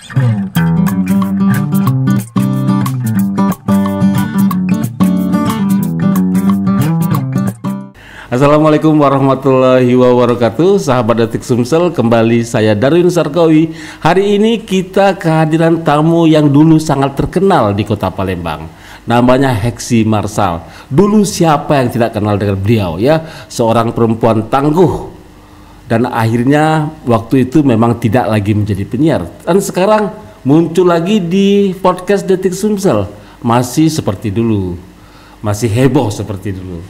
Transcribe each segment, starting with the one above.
Assalamualaikum warahmatullahi wabarakatuh. Sahabat Detik Sumsel, kembali saya Darwin Sarkawi. Hari ini kita kehadiran tamu yang dulu sangat terkenal di kota Palembang. Namanya Heksi Marsal. Dulu siapa yang tidak kenal dengan beliau ya? Seorang perempuan tangguh. Dan akhirnya waktu itu memang tidak lagi menjadi penyiar. Dan sekarang muncul lagi di podcast Detik Sumsel. Masih seperti dulu. Masih heboh seperti dulu.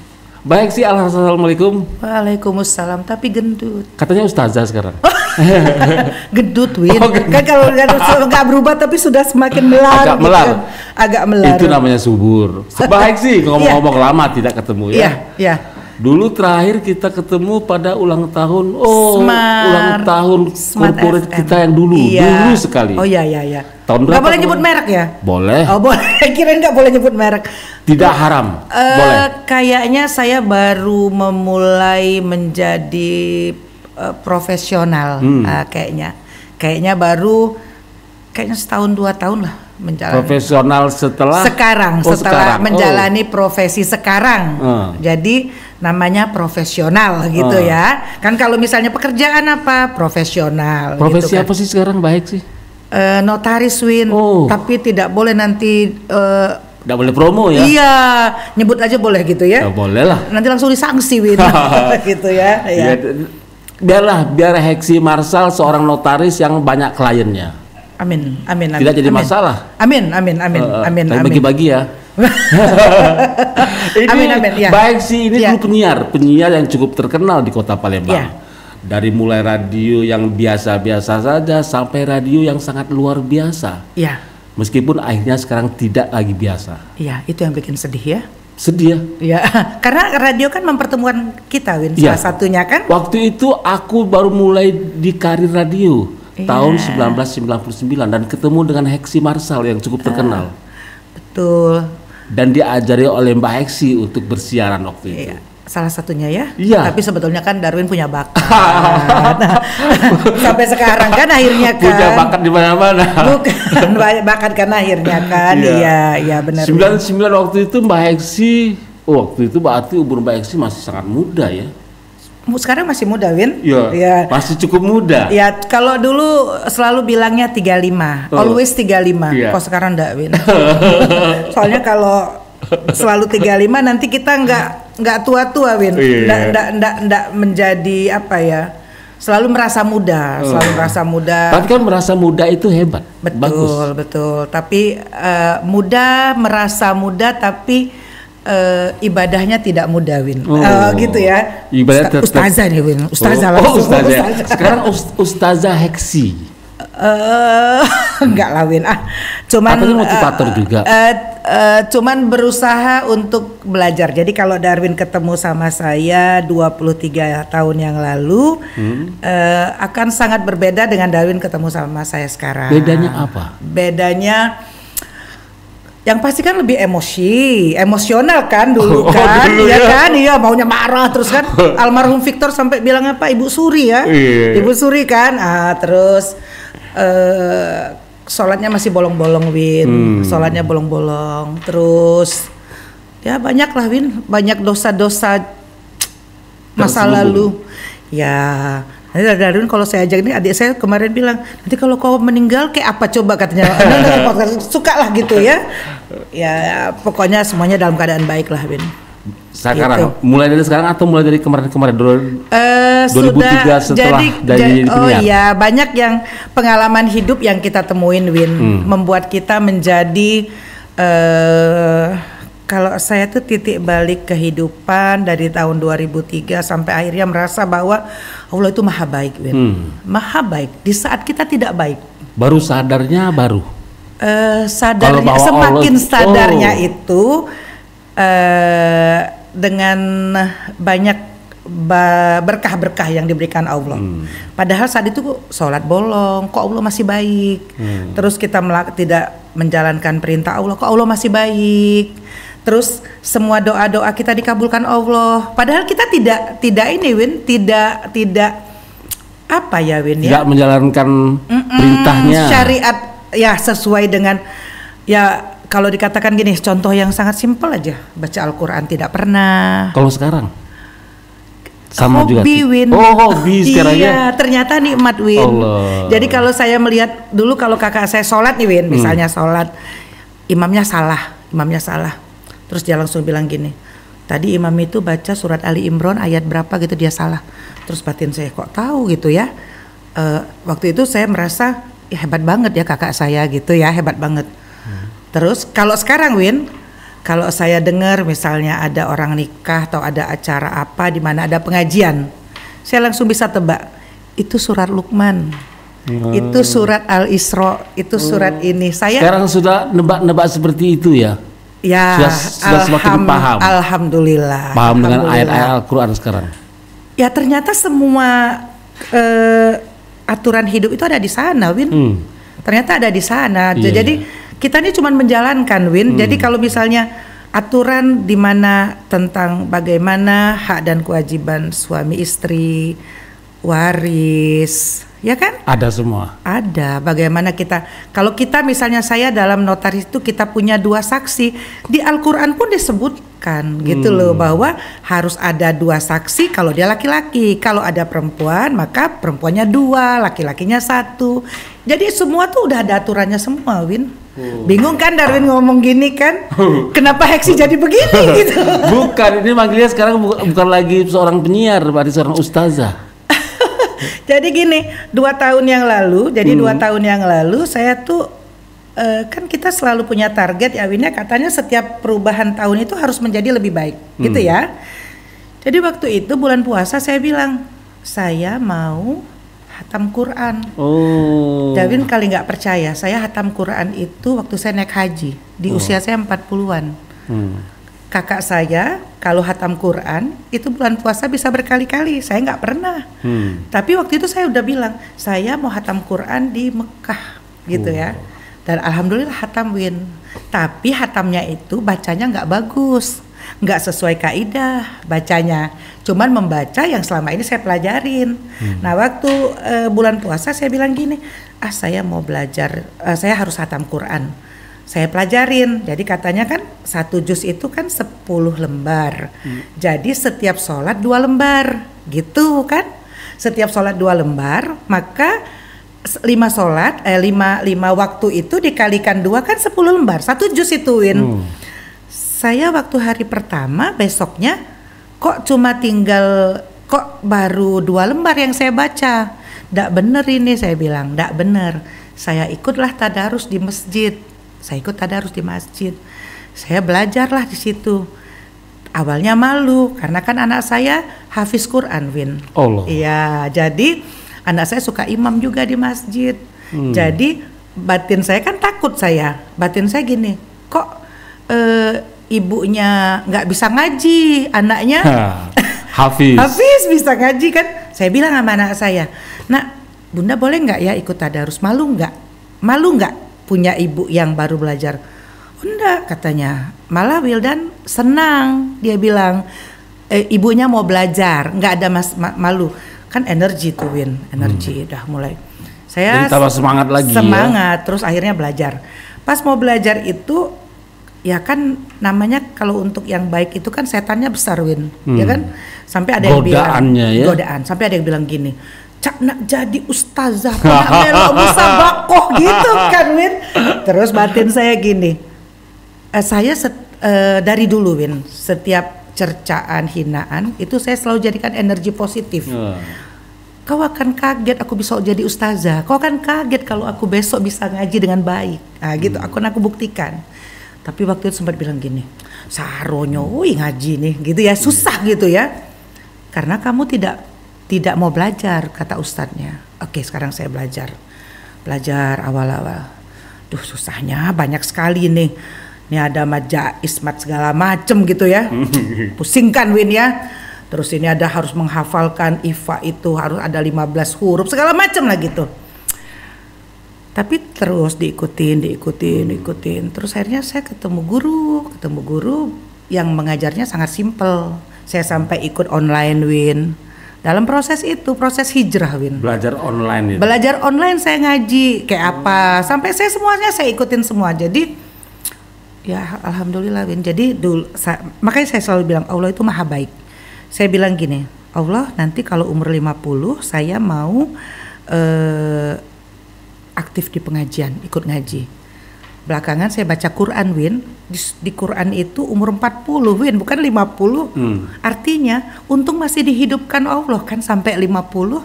Baik sih, assalamualaikum. Waalaikumsalam, tapi gendut. Katanya ustazah sekarang. Gendut, Win. Kan kalau nggak berubah tapi sudah semakin melar. Agak melar. Gitu kan. Agak melar. Itu namanya subur. Baik sih, ngomong-ngomong lama tidak ketemu ya. Iya. Dulu terakhir kita ketemu pada ulang tahun. Ulang tahun corporate kita yang dulu. Dulu sekali. Oh iya. Tahun berapa? Nggak boleh nyebut merek ya? Boleh. Oh boleh. Kirain nggak boleh nyebut merek. Tidak haram. Boleh. Kayaknya saya baru memulai menjadi profesional. Kayaknya baru setahun 2 tahun lah menjalani. Profesional setelah menjalani profesi sekarang. Jadi namanya profesional gitu ya. Kan kalau misalnya pekerjaan apa? Profesional. Profesi gitu kan. apa sih sekarang baik sih? Notaris, Win. Tapi tidak boleh nanti tidak boleh promo ya? Iya, nyebut aja boleh gitu ya? Boleh lah. Nanti langsung disangsi, Win. Gitu ya. Biar Heksi Marsal seorang notaris yang banyak kliennya. Amin. Tidak jadi masalah. Amin. Bagi-bagi ya. Amin. Ya. Baik sih, ini dulu penyiar yang cukup terkenal di kota Palembang. Ya. Dari mulai radio yang biasa-biasa saja sampai radio yang sangat luar biasa. Iya. Meskipun akhirnya sekarang tidak lagi biasa. Iya, itu yang bikin sedih ya. Sedih ya? Iya, karena radio kan mempertemukan kita, Win. Salah satunya kan. Waktu itu aku baru mulai di karir radio tahun 1999 dan ketemu dengan Heksi Marsal yang cukup terkenal. Betul. Dan diajari oleh Mbak Heksi untuk bersiaran waktu itu. Salah satunya ya. Iya. Tapi sebetulnya kan Darwin punya bakat. Sampai sekarang kan akhirnya kan. Punya bakat di mana-mana. Bukan bakat kan akhirnya kan. Iya benar. 99 waktu itu Mbak Heksi. Waktu itu berarti umur Mbak Heksi masih sangat muda ya. Sekarang masih muda, Win. Iya. Masih cukup muda. Ya, kalau dulu selalu bilangnya 35. Always 35. Iya. Kok sekarang enggak, Win? Soalnya kalau selalu 35 nanti kita nggak tua-tua, Win. Nggak menjadi apa ya? Selalu merasa muda, Tapi kan merasa muda itu hebat. Betul. Tapi merasa muda tapi ibadahnya tidak mudah, Win. Gitu ya. Ibadah Ustazah nih, Win. Ustazah Ustazah. Sekarang Ustazah Heksi. Enggak lah, Win. Cuman motivator juga. Cuman berusaha untuk belajar. Jadi kalau Darwin ketemu sama saya 23 tahun yang lalu, akan sangat berbeda dengan Darwin ketemu sama saya sekarang. Bedanya apa? Bedanya yang pasti kan lebih emosional kan dulu kan. Dulu ya kan, iya maunya marah terus kan. Almarhum Victor sampai bilang apa, Ibu Suri ya. Ibu Suri kan. Terus sholatnya masih bolong-bolong, Win. Sholatnya bolong-bolong. Terus ya banyak lah, Win. Banyak dosa-dosa masa lalu. Ya. Nanti Darwin kalau saya ajak ini, adik saya kemarin bilang, nanti kalau kau meninggal kayak apa coba katanya. Suka lah gitu ya. Ya pokoknya semuanya dalam keadaan baik lah, Win. Sekarang, gitu. Mulai dari sekarang atau mulai dari kemarin-kemarin 2003 setelah jadi penyiar? Iya, banyak yang pengalaman hidup yang kita temuin, Win, membuat kita menjadi kalau saya tuh titik balik kehidupan dari tahun 2003 sampai akhirnya merasa bahwa Allah itu maha baik, Win. Maha baik di saat kita tidak baik. Baru sadarnya sadarnya semakin sadarnya itu dengan banyak berkah-berkah yang diberikan Allah. Padahal saat itu sholat bolong, kok Allah masih baik. Terus kita tidak menjalankan perintah Allah, kok Allah masih baik. Terus semua doa-doa kita dikabulkan Allah. Padahal kita tidak ini, Win, tidak apa ya Win ya? Tidak menjalankan perintahnya. Syariat ya sesuai dengan ya kalau dikatakan gini, contoh yang sangat simpel aja, baca Al-Quran tidak pernah. Kalau sekarang? Sama hobi, juga. Win. Oh, hobi sekarang ya. Iya, ternyata nikmat, Win. Allah. Jadi kalau saya melihat dulu kalau kakak saya sholat nih, Win, misalnya sholat, imamnya salah. Terus dia langsung bilang gini, tadi imam itu baca surat Ali Imran ayat berapa gitu, dia salah. Terus batin saya, kok tahu gitu ya. Waktu itu saya merasa ya, hebat banget ya kakak saya gitu ya, hebat banget. Terus kalau sekarang, Win, kalau saya dengar misalnya ada orang nikah atau ada acara apa di mana ada pengajian, saya langsung bisa tebak itu surat Luqman, itu surat Al-Isra, itu surat ini. Saya sekarang sudah nebak-nebak seperti itu ya. Ya, sudah semakin paham. Alhamdulillah. Paham dengan ayat-ayat Al-Quran sekarang. Ya ternyata semua aturan hidup itu ada di sana, Win. Ternyata ada di sana. Iya, Jadi kita ini cuma menjalankan, Win. Jadi kalau misalnya aturan di mana tentang bagaimana hak dan kewajiban suami istri, waris, ya kan? Ada semua. Ada. Bagaimana kita, kalau kita misalnya saya dalam notaris itu kita punya 2 saksi, di Al-Quran pun disebutkan gitu loh, bahwa harus ada 2 saksi kalau dia laki-laki, kalau ada perempuan maka perempuannya 2, laki-lakinya 1. Jadi semua tuh udah ada aturannya semua, Win. Bingung kan Darwin ngomong gini kan? Kenapa Heksi jadi begini gitu? Bukan, ini manggilnya sekarang bukan lagi seorang penyiar, berarti seorang ustazah. Jadi gini, 2 tahun yang lalu, 2 tahun yang lalu saya tuh kan kita selalu punya target ya Win ya, katanya setiap perubahan tahun itu harus menjadi lebih baik, gitu ya. Jadi waktu itu bulan puasa saya bilang, saya mau hatam Quran. Darwin kali nggak percaya, saya hatam Quran itu waktu saya naik haji di usia saya 40-an. Kakak saya kalau hatam Quran itu bulan puasa bisa berkali-kali, saya nggak pernah. Tapi waktu itu saya udah bilang, saya mau hatam Quran di Mekah gitu ya. Dan alhamdulillah hatam, Win. Tapi hatamnya itu bacanya nggak bagus, nggak sesuai kaidah bacanya. Cuman membaca yang selama ini saya pelajarin. Nah waktu bulan puasa saya bilang gini, saya mau belajar, saya harus hatam Quran. Saya pelajarin, jadi katanya kan 1 juz itu kan 10 lembar. Jadi setiap sholat 2 lembar, gitu kan? Setiap sholat 2 lembar, maka 5 waktu itu dikalikan 2 kan 10 lembar, 1 juz itu, Win. Saya waktu hari pertama besoknya kok cuma tinggal, kok baru 2 lembar yang saya baca. Nggak bener ini, saya bilang, nggak bener. Saya ikutlah tadarus di masjid. Saya belajarlah di situ. Awalnya malu karena kan anak saya hafiz Quran, Win. Allah. Iya, jadi anak saya suka imam juga di masjid. Jadi batin saya kan takut saya. Batin saya gini, kok ibunya nggak bisa ngaji, anaknya Hafiz bisa ngaji kan? Saya bilang sama anak saya, nak, bunda boleh nggak ya ikut tadarus? Malu nggak punya ibu yang baru belajar? Oh, enggak, katanya. Malah Wildan senang, dia bilang ibunya mau belajar, nggak ada malu. Kan energi tuh, Win, energi udah mulai. Saya jadi tambah semangat lagi. Terus akhirnya belajar. Pas mau belajar itu, ya kan namanya kalau untuk yang baik itu kan setannya besar, Win, ya kan? Sampai ada yang bilang godaan, sampai ada yang bilang gini, cak nak jadi ustazah, nak melok musabakoh gitu kan, Win. Terus batin saya gini, saya dari dulu, Win, setiap cercaan, hinaan itu saya selalu jadikan energi positif. Kau akan kaget aku bisa jadi ustazah, kau akan kaget kalau aku besok bisa ngaji dengan baik. Nah gitu, aku buktikan. Tapi waktu itu sempat bilang gini, saronyo, ngaji nih, gitu ya, susah gitu ya. Karena kamu tidak mau belajar, kata ustadznya. Oke, sekarang saya belajar awal-awal. Duh, susahnya banyak sekali nih. Ini ada majais, segala macem gitu ya. Pusingkan, Win ya. Terus ini ada harus menghafalkan IFA itu harus ada 15 huruf, segala macam lah gitu. Tapi terus diikutin. Terus akhirnya saya ketemu guru yang mengajarnya sangat simpel. Saya sampai ikut online, Win. Dalam proses itu, proses hijrah, Win. Belajar online itu. Belajar online saya ngaji kayak apa, sampai saya semuanya saya ikutin semua. Jadi ya alhamdulillah, Win. Jadi makanya saya selalu bilang Allah itu maha baik. Saya bilang gini, Allah nanti kalau umur 50 saya mau aktif di pengajian, ikut ngaji. Belakangan saya baca Quran, Win. Di Quran itu umur 40, Win, bukan 50. Artinya untung masih dihidupkan Allah kan sampai 50.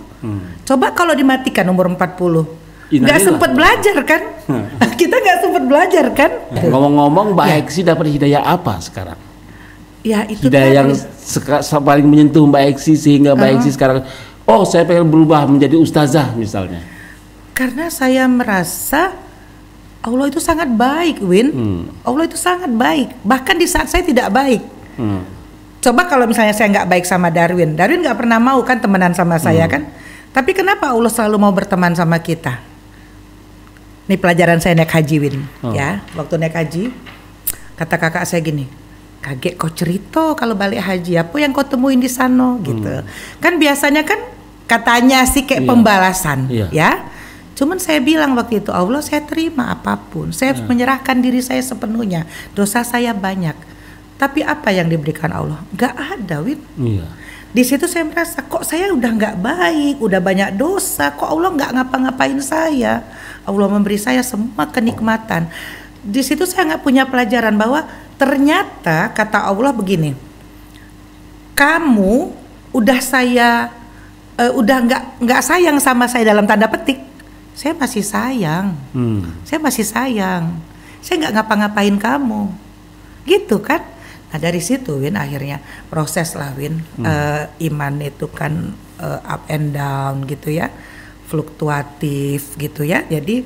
Coba kalau dimatikan umur 40. Nggak sempat belajar kan? Kita nggak sempat belajar kan? Ngomong-ngomong, Mbak Eksi dapat hidayah apa sekarang? Ya itu hidayah yang paling menyentuh Mbak Eksi sehingga Mbak Eksi sekarang, oh saya pengen berubah menjadi ustazah misalnya. Karena saya merasa Allah itu sangat baik, Win. Allah itu sangat baik. Bahkan di saat saya tidak baik. Coba kalau misalnya saya nggak baik sama Darwin nggak pernah mau kan temenan sama saya kan. Tapi kenapa Allah selalu mau berteman sama kita? Ini pelajaran saya naik haji, Win. Ya, waktu naik haji, kata kakak saya gini, kaget kau cerita kalau balik haji, apa yang kau temuin di sana gitu. Kan biasanya kan katanya sih kayak pembalasan, ya. Cuman saya bilang waktu itu, Allah saya terima apapun, saya menyerahkan diri saya sepenuhnya, dosa saya banyak. Tapi apa yang diberikan Allah? Gak ada, Win. Di situ saya merasa, kok saya udah gak baik, udah banyak dosa, kok Allah gak ngapa-ngapain saya. Allah memberi saya semua kenikmatan. Di situ saya gak punya pelajaran bahwa ternyata kata Allah begini, kamu udah udah gak sayang sama saya dalam tanda petik. Saya masih sayang, saya masih sayang, saya nggak ngapa-ngapain kamu, gitu kan? Nah dari situ, Win, akhirnya proses lah, Win. Iman itu kan up and down gitu ya, fluktuatif gitu ya. Jadi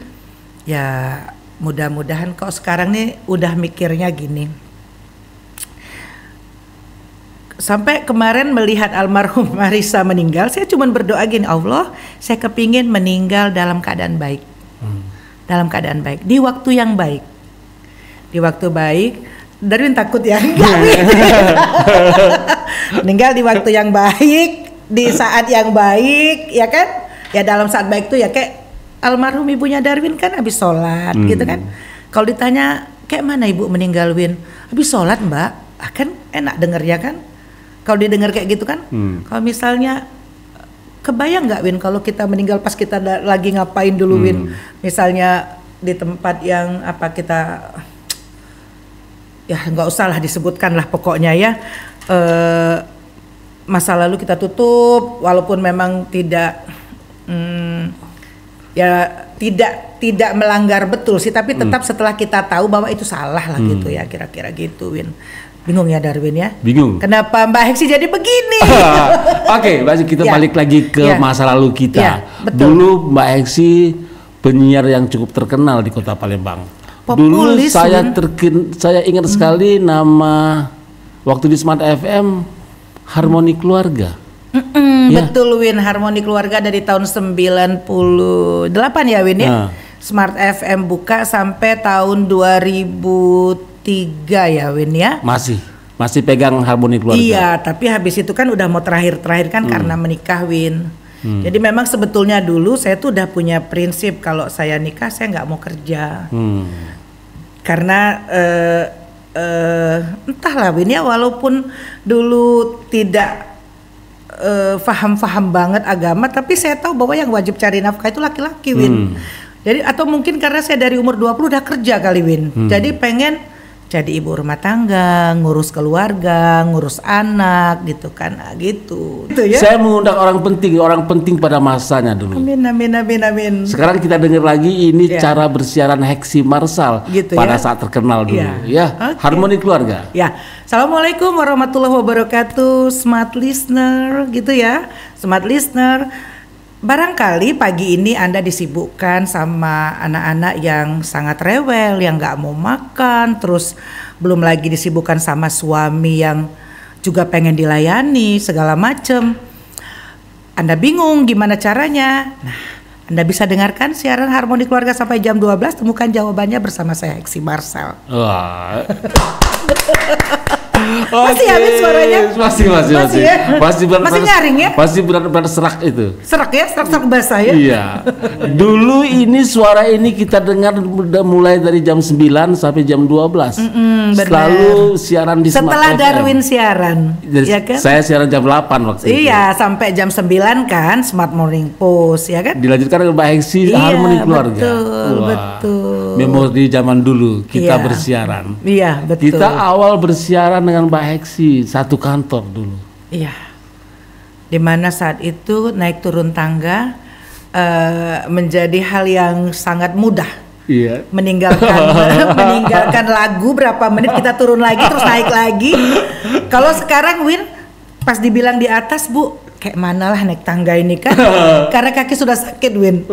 ya mudah-mudahan kok sekarang nih udah mikirnya gini. Sampai kemarin melihat almarhum Marisa meninggal, saya cuma berdoa gini, Allah, saya kepingin meninggal dalam keadaan baik, dalam keadaan baik, di waktu yang baik, di waktu baik. Darwin takut ya, meninggal di waktu yang baik, di saat yang baik, ya kan? Ya dalam saat baik itu ya kayak almarhum ibunya Darwin kan habis sholat, gitu kan? Kalau ditanya kayak mana ibu meninggal, Win? Habis sholat, Mbak, kan enak dengernya kan? Kalau didengar kayak gitu kan, kalau misalnya kebayang nggak, Win, kalau kita meninggal pas kita lagi ngapain dulu, Win? Misalnya di tempat yang apa kita, ya nggak usah lah disebutkan lah pokoknya ya, masa lalu kita tutup, walaupun memang tidak, ya tidak melanggar betul sih, tapi tetap setelah kita tahu bahwa itu salah lah gitu ya, kira-kira gitu, Win. Bingung ya Darwin ya? Bingung. Kenapa Mbak Heksi jadi begini? Oke, kita balik lagi ke masa lalu kita. Dulu Mbak Heksi penyiar yang cukup terkenal di Kota Palembang. Populis, dulu saya ingat sekali nama waktu di Smart FM, Harmoni Keluarga. Betul, Win, Harmoni Keluarga dari tahun 98 ya, Win ya. Smart FM buka sampai tahun 2003 ya, Win ya. Masih pegang Harmoni Keluarga. Iya, tapi habis itu kan udah mau terakhir kan karena menikah, Win. Jadi memang sebetulnya dulu saya tuh udah punya prinsip kalau saya nikah saya nggak mau kerja. Karena entahlah, Win ya, walaupun dulu tidak faham banget agama, tapi saya tahu bahwa yang wajib cari nafkah itu laki-laki, Win. Jadi atau mungkin karena saya dari umur 20 udah kerja kali, Win. Jadi pengen jadi ibu rumah tangga, ngurus keluarga, ngurus anak gitu kan, gitu. Ya? Saya mengundang orang penting pada masanya dulu. Amin. Sekarang kita dengar lagi ini cara bersiaran Heksi Marsal gitu pada saat terkenal dulu. Okay. Harmoni Keluarga. Ya. Assalamualaikum warahmatullahi wabarakatuh, smart listener gitu ya, smart listener. Barangkali pagi ini Anda disibukkan sama anak-anak yang sangat rewel, yang gak mau makan, terus belum lagi disibukkan sama suami yang juga pengen dilayani, segala macem. Anda bingung gimana caranya? Nah, Anda bisa dengarkan siaran Harmoni Keluarga sampai jam 12, temukan jawabannya bersama saya, Heksi Marsal. Masih ya Win suaranya? Masih Ya? Masih nyaring ya? Masih berat serak itu. Serak ya, serak basah ya? Iya. Dulu ini suara ini kita dengar mulai dari jam 9 sampai jam 12. Selalu siaran di setelah Smart Darwin FM. siaran, ya kan? Saya siaran jam 8 waktu itu. Iya, sampai jam 9 kan Smart Morning Post, ya kan? Dilanjutkan oleh Mbak Heksi, Harmoni Keluarga. Betul. Memori zaman dulu kita bersiaran. Iya, betul. Kita awal bersiaran dengan Mbak Heksi, satu kantor dulu. Iya. Dimana saat itu naik turun tangga menjadi hal yang sangat mudah. Iya. Meninggalkan lagu berapa menit kita turun lagi terus naik lagi. Kalau sekarang Win pas dibilang di atas Bu, kayak mana lah naik tangga ini kan? Karena kaki sudah sakit Win.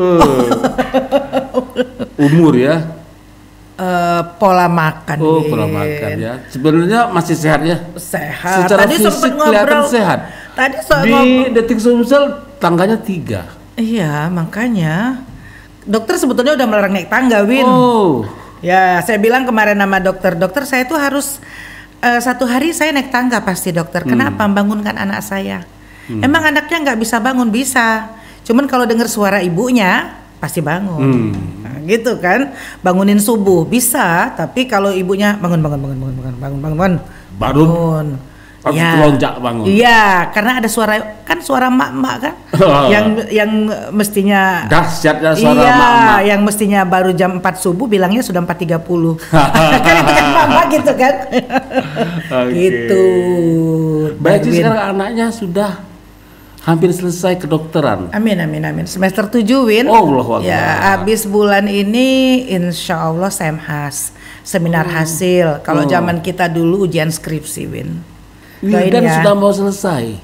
Umur ya. Pola makan. Pola makan ya. Sebenarnya masih sehat ya. Sehat. Secara Tadi fisik kelihatan sehat. Tadi di Detik Sumsel tangganya 3. Iya, makanya dokter sebetulnya udah melarang naik tangga, Win. Ya, saya bilang kemarin sama dokter saya tuh harus 1 hari saya naik tangga pasti dokter. Kenapa? Bangunkan anak saya. Emang anaknya nggak bisa bangun? Bisa. Cuman kalau dengar suara ibunya pasti bangun. Nah, gitu kan. Bangunin subuh bisa, tapi kalau ibunya bangun. Bangun. Ya. Lonjak bangun. Iya, karena ada suara mak-mak kan. yang mestinya dahsyatnya suara iya, mak-mak. yang mestinya baru jam 4 subuh bilangnya sudah 4.30. Kan itu kan mama gitu kan. Gitu. Baik, sekarang anaknya sudah hampir selesai kedokteran. Amin. Semester 7 Win. Ya, habis bulan ini insya Allah SEMHAS, seminar hasil. Kalau zaman kita dulu ujian skripsi Win. Dan sudah mau selesai.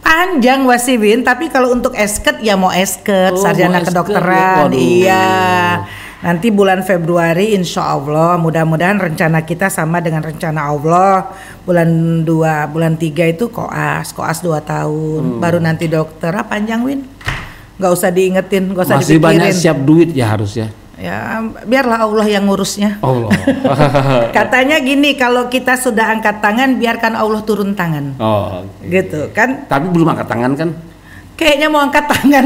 Panjang wasi Win, tapi kalau untuk esket ya mau esket, sarjana kedokteran. Iya. Nanti bulan Februari insya Allah, mudah-mudahan rencana kita sama dengan rencana Allah. Bulan 2, bulan 3 itu koas 2 tahun. Baru nanti dokter. Panjang Win. Gak usah diingetin, gak usah masih dipikirin. Banyak siap duit ya harus ya. Ya biarlah Allah yang ngurusnya. Allah. Katanya gini, kalau kita sudah angkat tangan biarkan Allah turun tangan. Gitu kan. Tapi belum angkat tangan kan? Kayaknya mau angkat tangan.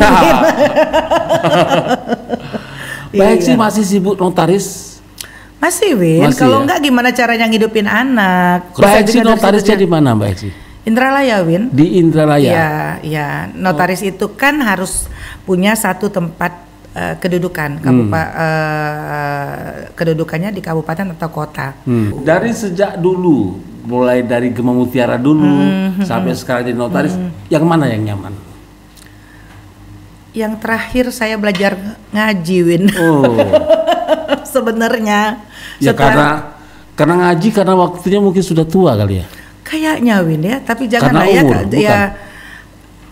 Baik sih, masih sibuk notaris? Masih Win, kalau enggak gimana caranya ngidupin anak. Baik sih, notarisnya di mana Mbak Eksi? Indralaya Win. Di Indralaya? Iya, notaris itu kan harus punya satu tempat kedudukan, kedudukannya di kabupaten atau kota. Dari sejak dulu, mulai dari Gema Mutiara dulu sampai sekarang jadi notaris, yang mana yang nyaman? Yang terakhir saya belajar ngaji Win. Sebenarnya. Ya karena ngaji, karena waktunya mungkin sudah tua kali ya. Kayaknya Win ya, tapi jangan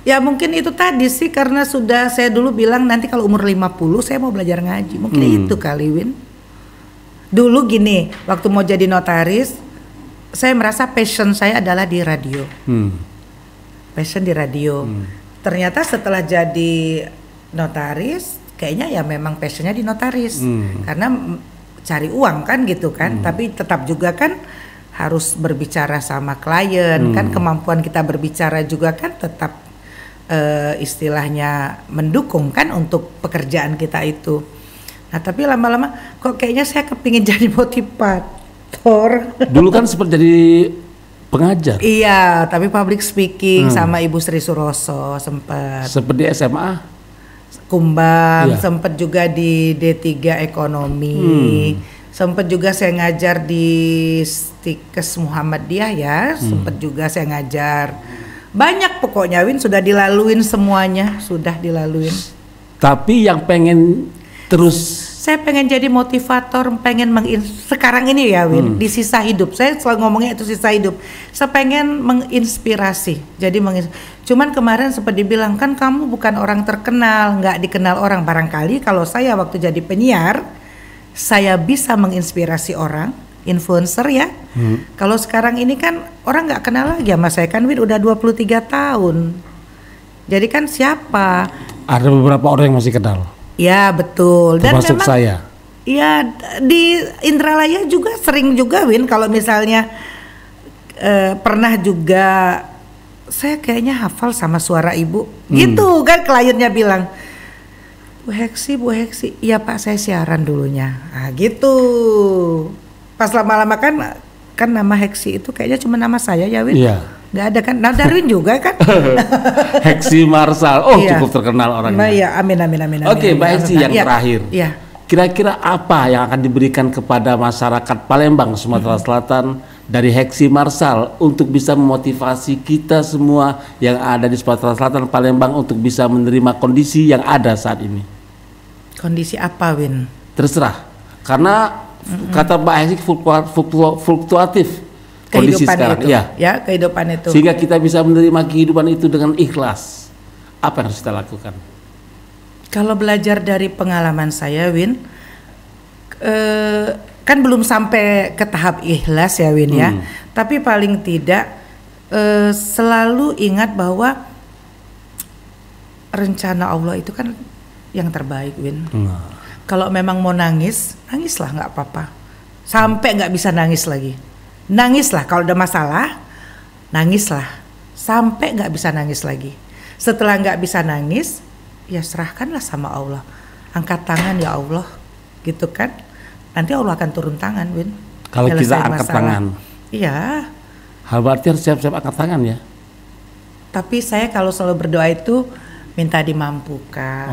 ya mungkin itu tadi sih, karena sudah saya dulu bilang nanti kalau umur 50 saya mau belajar ngaji. Mungkin itu kali Win. Dulu gini, waktu mau jadi notaris, saya merasa passion saya adalah di radio. Passion di radio. Ternyata setelah jadi notaris, kayaknya ya memang passionnya di notaris. Karena cari uang kan gitu kan, tapi tetap juga kan harus berbicara sama klien, kan kemampuan kita berbicara juga kan tetap istilahnya mendukung kan untuk pekerjaan kita itu. Nah tapi lama-lama kok kayaknya saya kepingin jadi motivator. Dulu kan sempat jadi pengajar. Iya, tapi public speaking sama Ibu Sri Suroso sempat di SMA Kumbang, sempat juga di D3 Ekonomi. Sempat juga saya ngajar di Stikes Muhammadiyah ya, sempat juga saya ngajar. Banyak pokoknya Win, sudah dilaluin semuanya, sudah dilaluin. Tapi yang pengen terus, saya pengen jadi motivator, pengen sekarang ini ya Win, di sisa hidup. Saya selalu ngomongnya itu sisa hidup. Saya pengen menginspirasi. Jadi cuman kemarin sempat dibilang kan kamu bukan orang terkenal, nggak dikenal orang. Barangkali kalau saya waktu jadi penyiar, saya bisa menginspirasi orang, influencer ya. Kalau sekarang ini kan orang nggak kenal lagi sama saya kan Win, udah 23 tahun. Jadi kan siapa? Ada beberapa orang yang masih kenal. Ya betul. Dan termasuk memang, saya. Ya di Indralaya juga sering juga Win, kalau misalnya pernah juga saya kayaknya hafal sama suara ibu, gitu kan kliennya bilang, Bu Heksi, iya Pak saya siaran dulunya, gitu. Pas lama-lama kan nama Heksi itu kayaknya cuma nama saya ya Win. Iya. Nggak ada kan, nah Darwin juga kan. Heksi Marsal, cukup terkenal orangnya. Iya, amin. Oke, Mbak Heksi yang terakhir. Iya. Kira-kira apa yang akan diberikan kepada masyarakat Palembang, Sumatera Selatan dari Heksi Marsal untuk bisa memotivasi kita semua yang ada di Sumatera Selatan, Palembang untuk bisa menerima kondisi yang ada saat ini? Kondisi apa, Win? Terserah, karena kata Mbak Heksi fluktuatif kondisi sekarang, itu. Ya, kehidupan itu. Sehingga kita bisa menerima kehidupan itu dengan ikhlas. Apa yang harus kita lakukan? Kalau belajar dari pengalaman saya, Win, kan belum sampai ke tahap ikhlas ya, Win ya. Tapi paling tidak selalu ingat bahwa rencana Allah itu kan yang terbaik, Win. Kalau memang mau nangis, nangislah, nggak apa-apa. Sampai nggak bisa nangis lagi. Nangislah kalau ada masalah, nangislah sampai nggak bisa nangis lagi. Setelah nggak bisa nangis, ya serahkanlah sama Allah. Angkat tangan ya Allah, gitu kan? Nanti Allah akan turun tangan, Win. Kalau kita angkat tangan, iya. Hal berarti harus siap-siap angkat tangan ya. Tapi saya kalau selalu berdoa itu minta dimampukan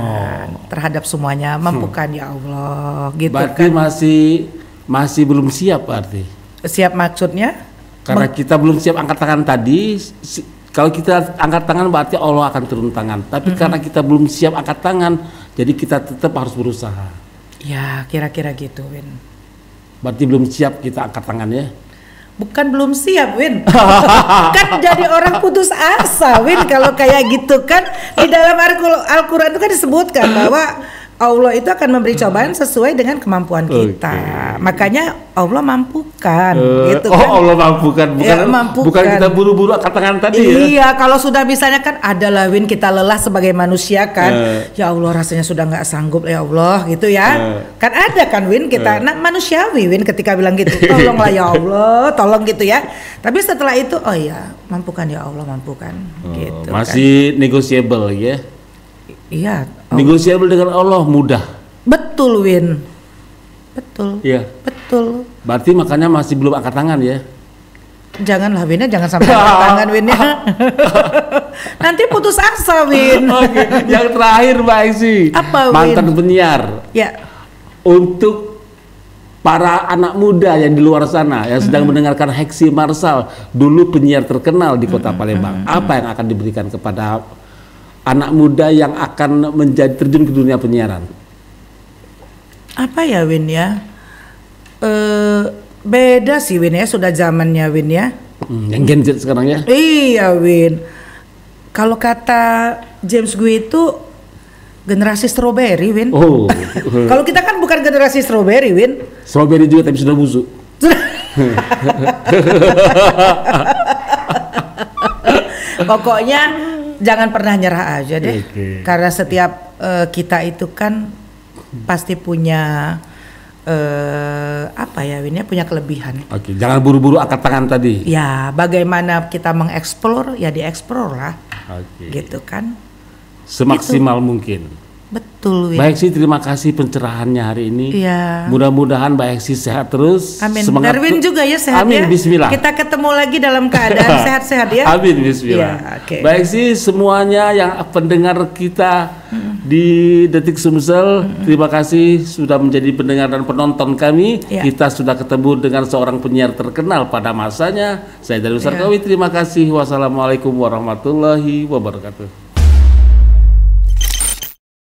terhadap semuanya, mampukan ya Allah, gitu. Berarti kan? masih belum siap berarti. Siap maksudnya? Karena kita belum siap angkat tangan tadi. Kalau kita angkat tangan berarti Allah akan turun tangan. Tapi karena kita belum siap angkat tangan, jadi kita tetap harus berusaha. Ya, kira-kira gitu, Win. Berarti belum siap kita angkat tangan ya? Bukan belum siap, Win. Kan jadi orang putus asa, Win, kalau kayak gitu kan. Di dalam Al-Quran itu kan disebutkan bahwa Allah itu akan memberi cobaan sesuai dengan kemampuan kita. Makanya Allah mampukan, gitu kan. Allah mampukan, bukan kita buru-buru angkat tangan tadi ya. Iya, kalau sudah misalnya kan adalah, Win, kita lelah sebagai manusia kan. Ya Allah, rasanya sudah nggak sanggup ya Allah, gitu ya. Kan ada kan, Win, kita manusiawi, Win, ketika bilang gitu, tolonglah ya Allah, tolong gitu ya. Tapi setelah itu, oh ya, mampukan ya Allah, mampukan, gitu. Masih negotiable ya. Iya. Negosiable dengan Allah mudah. Betul, Win. Betul. Iya. Betul. Berarti makanya masih belum angkat tangan ya. Janganlah, Win, jangan sampai angkat tangan, Win ya. Nanti putus asa, Win. Oke. Yang terakhir, Mbak Heksi. Apa, Win? Mantan penyiar. Ya. Untuk para anak muda yang di luar sana yang sedang mendengarkan Heksi Marsal, dulu penyiar terkenal di Kota Palembang. Apa yang akan diberikan kepada anak muda yang akan menjadi terjun ke dunia penyiaran? Apa ya, Win ya? Beda sih, Win ya, sudah zamannya, Win ya. Yang Gen Z sekarang ya? Iya, Win. Kalau kata James Gue itu generasi strawberry, Win. Kalau kita kan bukan generasi strawberry, Win. Strawberry juga tapi sudah busuk. Pokoknya jangan pernah nyerah aja deh. Karena setiap kita itu kan pasti punya apa ya, Win ya, punya kelebihan. Jangan buru-buru angkat tangan tadi. Ya, bagaimana kita mengeksplor, ya dieksplor lah. Gitu kan. Semaksimal mungkin. Betul, Win. Mbak Heksi, terima kasih pencerahannya hari ini. Iya. Mudah-mudahan Mbak Heksi sehat terus. Amin. Semangat Darwin juga ya sehat. Amin, ya. bismillah. Kita ketemu lagi dalam keadaan sehat-sehat ya. Amin, bismillah. Ya, Mbak Heksi, semuanya yang pendengar kita di Detik Sumsel, terima kasih sudah menjadi pendengar dan penonton kami. Kita sudah ketemu dengan seorang penyiar terkenal pada masanya. Saya Darwin Sarkawi, terima kasih. Wassalamualaikum warahmatullahi wabarakatuh.